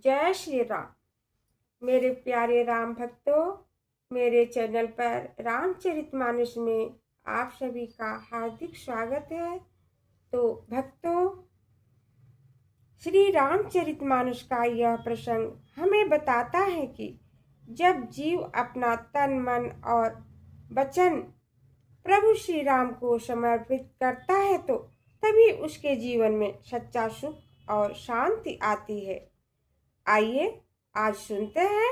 जय श्री राम। मेरे प्यारे राम भक्तों, मेरे चैनल पर रामचरितमानस में आप सभी का हार्दिक स्वागत है। तो भक्तों, श्री रामचरितमानस का यह प्रसंग हमें बताता है कि जब जीव अपना तन, मन और वचन प्रभु श्री राम को समर्पित करता है तो तभी उसके जीवन में सच्चा सुख और शांति आती है। आइए आज सुनते हैं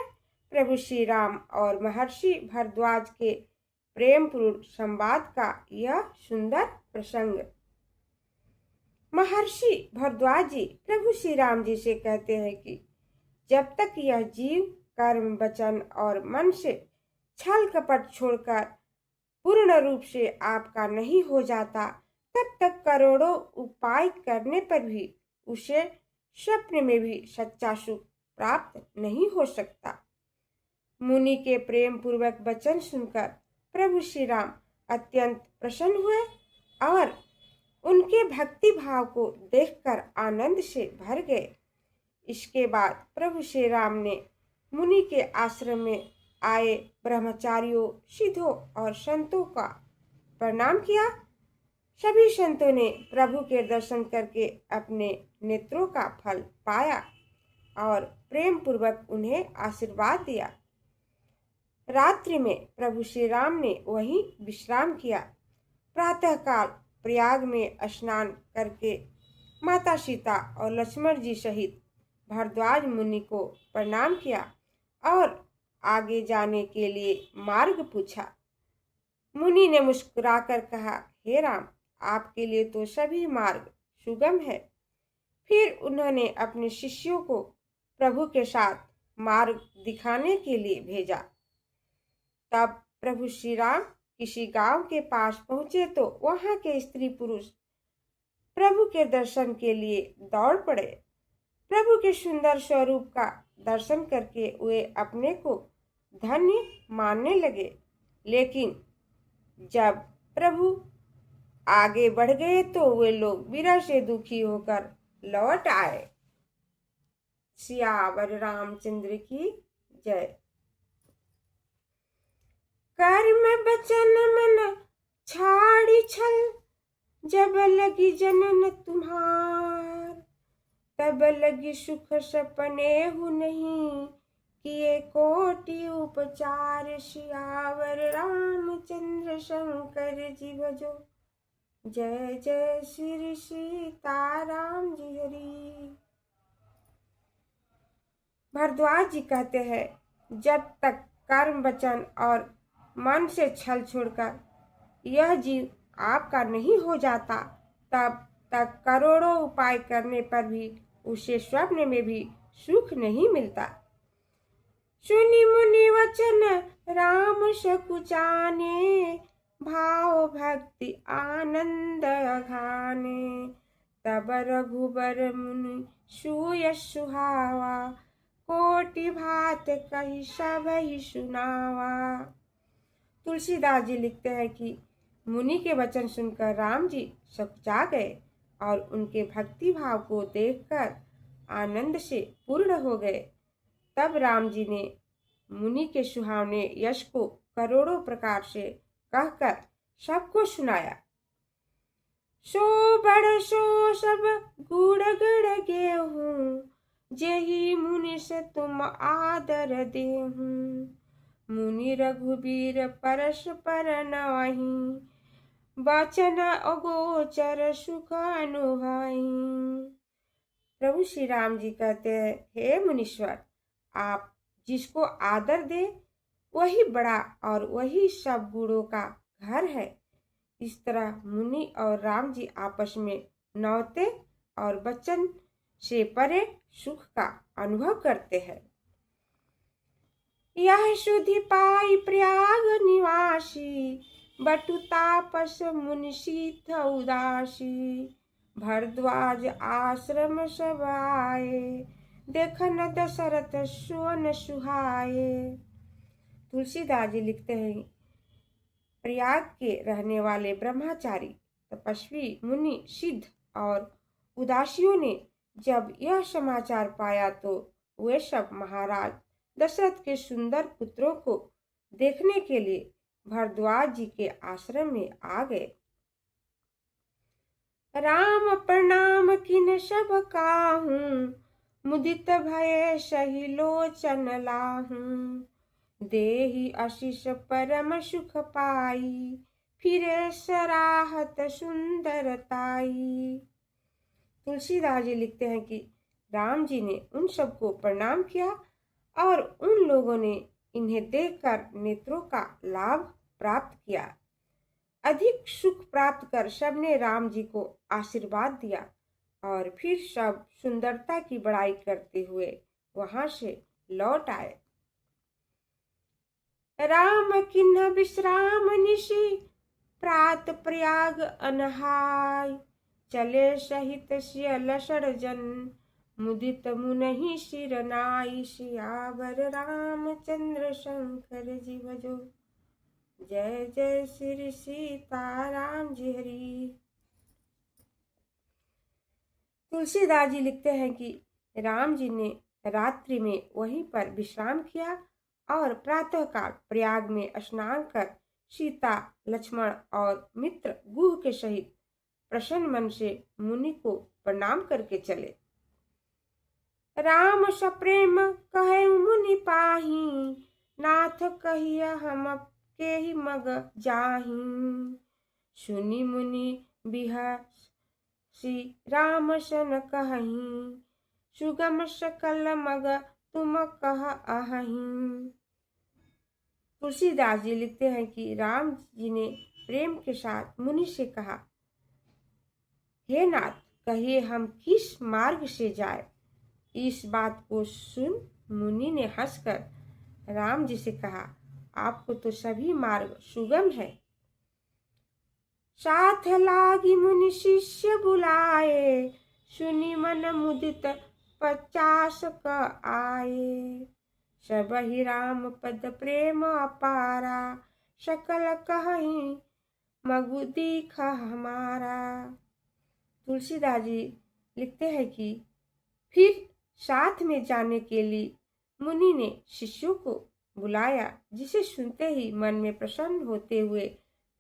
प्रभु श्री राम और महर्षि भरद्वाज के प्रेमपूर्ण संवाद का यह सुंदर प्रसंग। महर्षि भरद्वाज जी प्रभु श्री राम जी से कहते हैं कि जब तक यह जीव कर्म, वचन और मन से छल कपट छोड़कर पूर्ण रूप से आपका नहीं हो जाता, तब तक करोड़ों उपाय करने पर भी उसे स्वप्न में भी सच्चा सुख प्राप्त नहीं हो सकता। मुनि के प्रेम पूर्वक वचन सुनकर प्रभु श्री राम अत्यंत प्रसन्न हुए और उनके भक्ति भाव को देखकर आनंद से भर गए। इसके बाद प्रभु श्री राम ने मुनि के आश्रम में आए ब्रह्मचारियों, सिद्धों और संतों का प्रणाम किया। सभी संतों ने प्रभु के दर्शन करके अपने नेत्रों का फल पाया और प्रेम पूर्वक उन्हें आशीर्वाद दिया। रात्रि में प्रभु श्री राम ने वहीं विश्राम किया। प्रातःकाल प्रयाग में स्नान करके माता सीता और लक्ष्मण जी सहित भरद्वाज मुनि को प्रणाम किया और आगे जाने के लिए मार्ग पूछा। मुनि ने मुस्कुराकर कहा, हे राम, आपके लिए तो सभी मार्ग सुगम है। फिर उन्होंने अपने शिष्यों को प्रभु के साथ मार्ग दिखाने के लिए भेजा। तब प्रभु श्री राम किसी गांव के पास पहुंचे तो वहां के स्त्री पुरुष प्रभु के दर्शन के लिए दौड़ पड़े। प्रभु के सुंदर स्वरूप का दर्शन करके वे अपने को धन्य मानने लगे। लेकिन जब प्रभु आगे बढ़ गए तो वे लोग विरह से दुखी होकर लौट आए। सियावर रामचंद्र की जय। कर्म बचन मन छाड़ी छल, जब लगी जनन तुम्हार, तब लगी सुख सपने हु नहीं, किए कोटि उपचार। सियावर रामचंद्र शंकर जी भजो, जय जय श्री सीताराम जी हरि। भरद्वाज जी कहते हैं, जब तक कर्म, वचन और मन से छल छोड़कर यह जीव आपका नहीं हो जाता, तब तक करोड़ों उपाय करने पर भी उसे स्वप्न में भी सुख नहीं मिलता। सुनि मुनि वचन राम सकुचाने, भाव भक्ति आनंद अघाने, तब रघुबर मुनि सुयस सुहावा, कोटि भात कही सब ही सुनावा। तुलसीदास जी लिखते हैं कि मुनि के वचन सुनकर राम जी सकुचा गए और उनके भक्ति भाव को देखकर आनंद से पूर्ण हो गए। तब राम जी ने मुनि के सुहावने यश को करोड़ों प्रकार से कहकर सबको सुनाया। सो बड़ सो सब गुड़ गड़ गेहूं, जेहि मुनि से तुम आदर देहूं। मुनि रघुबीर परस पर नवहि, वचन अगोचर सुख अनुभवहि। प्रभु श्री राम जी कहते हैं, हे मुनीश्वर, आप जिसको आदर दे वही बड़ा और वही सब गुणों का घर है। इस तरह मुनि और राम जी आपस में नौते और वचन से परे सुख का अनुभव करते हैं। यह सुधि पाई प्रयाग निवासी, बटु तापस मुनि सिद्ध उदासी। भरद्वाज आश्रम सब आए, देखन दशरथ सोन सुहाए। तुलसीदास जी लिखते हैं, प्रयाग के रहने वाले ब्रह्मचारी, तपस्वी, मुनि, सिद्ध और उदासियों ने जब यह समाचार पाया तो वे सब महाराज दशरथ के सुंदर पुत्रों को देखने के लिए भरद्वाज जी के आश्रम में आ गए। राम प्रणाम किन सब काहूँ, मुदित भय सही लोचन लाहूँ। देहि आशीष परम सुख पाई, फिरे सराहत सुंदरताई। तुलसीदास जी लिखते हैं कि राम जी ने उन सबको प्रणाम किया और उन लोगों ने इन्हें देखकर नेत्रों का लाभ प्राप्त किया। अधिक सुख प्राप्त कर सबने राम जी को आशीर्वाद दिया और फिर सब सुंदरता की बड़ाई करते हुए वहां से लौट आए। राम किन्ह विश्राम निशि, प्रात प्रयाग अनहाय। चले सहित सिय लसर जन, मुदित मुनहि सिर नाई। सियावर रामचंद्र शंकर जी भजो, जय जय श्री सीताराम जी हरि। तुलसीदास जी लिखते हैं कि राम जी ने रात्रि में वहीं पर विश्राम किया और प्रातःकाल प्रयाग में स्नान कर सीता, लक्ष्मण और मित्र गुह के सहित प्रसन्न मन से मुनि को प्रणाम करके चले। राम सप्रेम कहे मुनि पाही, नाथ कहिया हम के ही मग जाही। सुनी मुनि बिहसी राम सन कहही, सुगम सकल मग तुम कह अहही। तुलसीदास जी लिखते हैं कि राम जी ने प्रेम के साथ मुनि से कहा, हे नाथ, कहिए हम किस मार्ग से जाए। इस बात को सुन मुनि ने हंसकर राम जी से कहा, आपको तो सभी मार्ग सुगम है। साथ लागी मुनि शिष्य बुलाए, सुनी मन मुदित 50 क आए। सब ही राम पद प्रेम अपारा, सकल कहीं मगु दीख हमारा। तुलसीदास जी लिखते हैं कि फिर साथ में जाने के लिए मुनि ने शिष्यों को बुलाया, जिसे सुनते ही मन में प्रसन्न होते हुए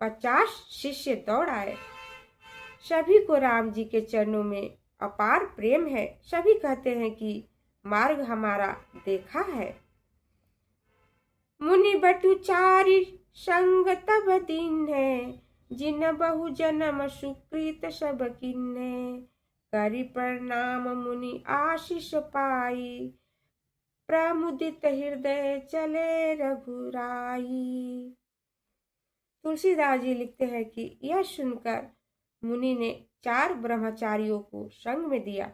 50 शिष्य दौड़ आए। सभी को राम जी के चरणों में अपार प्रेम है। सभी कहते हैं कि मार्ग हमारा देखा है। मुनि बटु चारि संग तब दिन है, जिन बहु जन्म सुकृत सब किन्ने। करि प्रणाम मुनि आशीष पाई, प्रमुदित हृदय चले रघुराई। तुलसीदास जी लिखते हैं कि यह सुनकर मुनि ने 4 ब्रह्मचारियों को संग में दिया,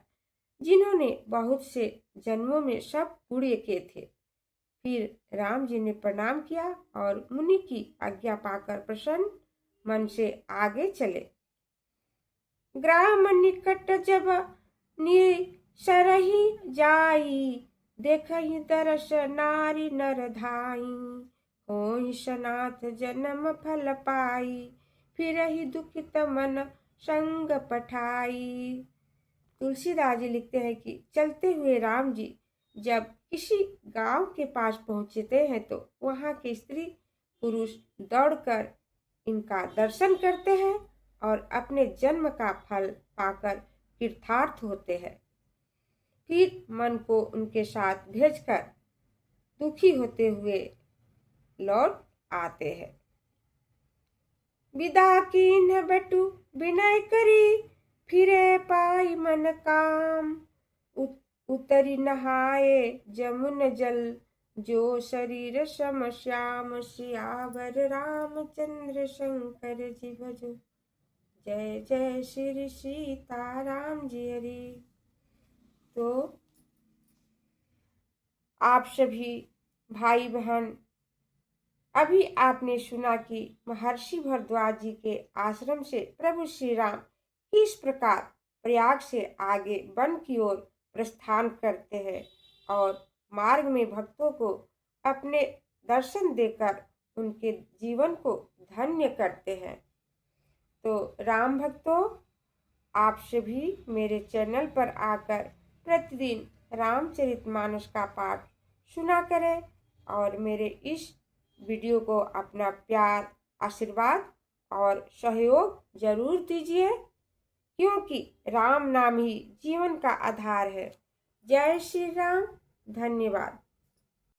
जिन्होंने बहुत से जन्मों में सब पुण्य किए थे। फिर राम जी ने प्रणाम किया और मुनि की आज्ञा पाकर प्रसन्न मन से आगे चले। ग्राम निकट जब निसरहि जाई, देखहि दरस नारी नर धाई। होहि सनाथ जन्म फल पाई, फिरहि दुखित मन संग पठाई। तुलसीदास जी लिखते हैं कि चलते हुए राम जी जब किसी गांव के पास पहुंचते हैं तो वहां के स्त्री पुरुष दौड़कर इनका दर्शन करते हैं और अपने जन्म का फल पाकर कृतार्थ होते हैं। फिर मन को उनके साथ भेजकर दुखी होते हुए लौट आते हैं। विदा कीन्ह बटु विनय करी, फिरे पाई मन काम। उतरी नहाए जमुन जल, जो शरीर सम श्याम। सियावर रामचंद्र शंकर जी भजो, जय जय श्री सीताराम जी हरि। तो आप सभी भाई बहन, अभी आपने सुना कि महर्षि भरद्वाज जी के आश्रम से प्रभु श्री राम किस प्रकार प्रयाग से आगे वन की ओर प्रस्थान करते हैं और मार्ग में भक्तों को अपने दर्शन देकर उनके जीवन को धन्य करते हैं। तो राम भक्तों, आप सभी मेरे चैनल पर आकर प्रतिदिन रामचरितमानस का पाठ सुना करें और मेरे इस वीडियो को अपना प्यार, आशीर्वाद और सहयोग जरूर दीजिए, क्योंकि राम नाम ही जीवन का आधार है। जय श्री राम। धन्यवाद।